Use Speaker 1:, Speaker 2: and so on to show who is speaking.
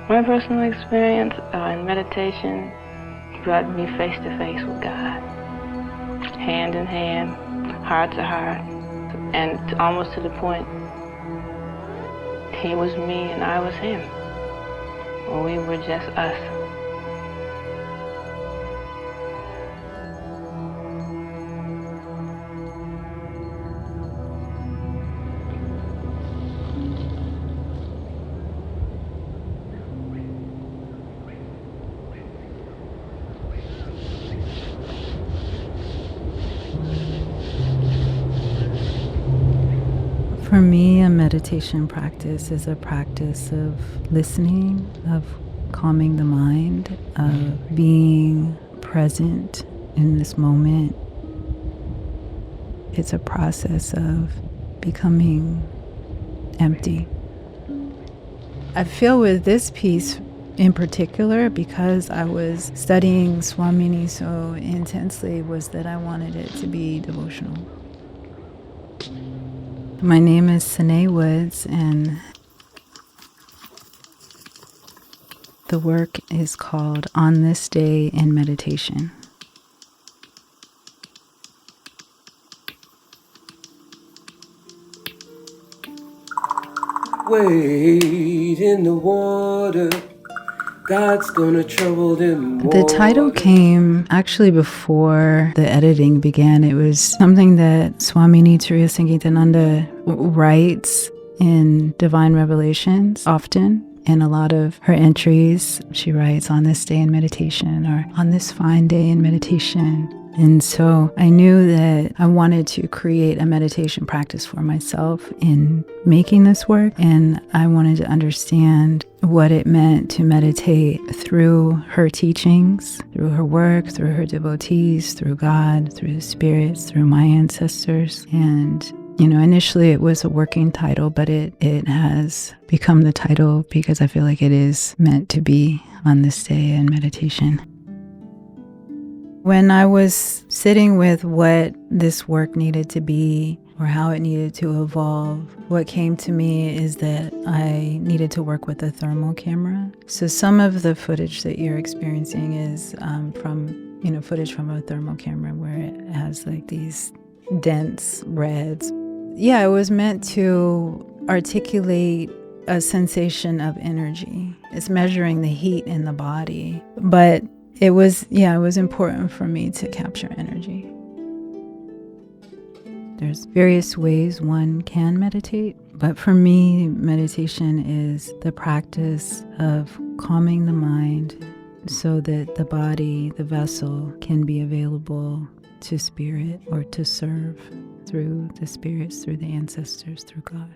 Speaker 1: My personal experience in meditation brought me face to face with God, hand in hand, heart to heart, and almost to the point He was me and I was Him, or we were just us.
Speaker 2: For me, a meditation practice is a practice of listening, of calming the mind, of being present in this moment. It's a process of becoming empty. I feel with this piece in particular, because I was studying Swamini so intensely, was that I wanted it to be devotional. My name is Suné Woods, and the work is called On This Day in Meditation.
Speaker 3: Wade in the water, God's gonna trouble them more.
Speaker 2: The title came actually before the editing began. It was something that Swamini Turiyasangitananda writes in Divine Revelations often. In a lot of her entries, she writes, on this day in meditation, or on this fine day in meditation. And so I knew that I wanted to create a meditation practice for myself in making this work, and I wanted to understand what it meant to meditate through her teachings, through her work, through her devotees, through God, through the spirits, through my ancestors. And initially it was a working title, but it has become the title because I feel like it is meant to be on this day in meditation. When I was sitting with what this work needed to be or how it needed to evolve, what came to me is that I needed to work with a thermal camera. So some of the footage that you're experiencing is from footage from a thermal camera where it has like these dense reds. Yeah, it was meant to articulate a sensation of energy. It's measuring the heat in the body, but it was important for me to capture energy. There's various ways one can meditate, but for me, meditation is the practice of calming the mind so that the body, the vessel, can be available to spirit or to serve through the spirits, through the ancestors, through God.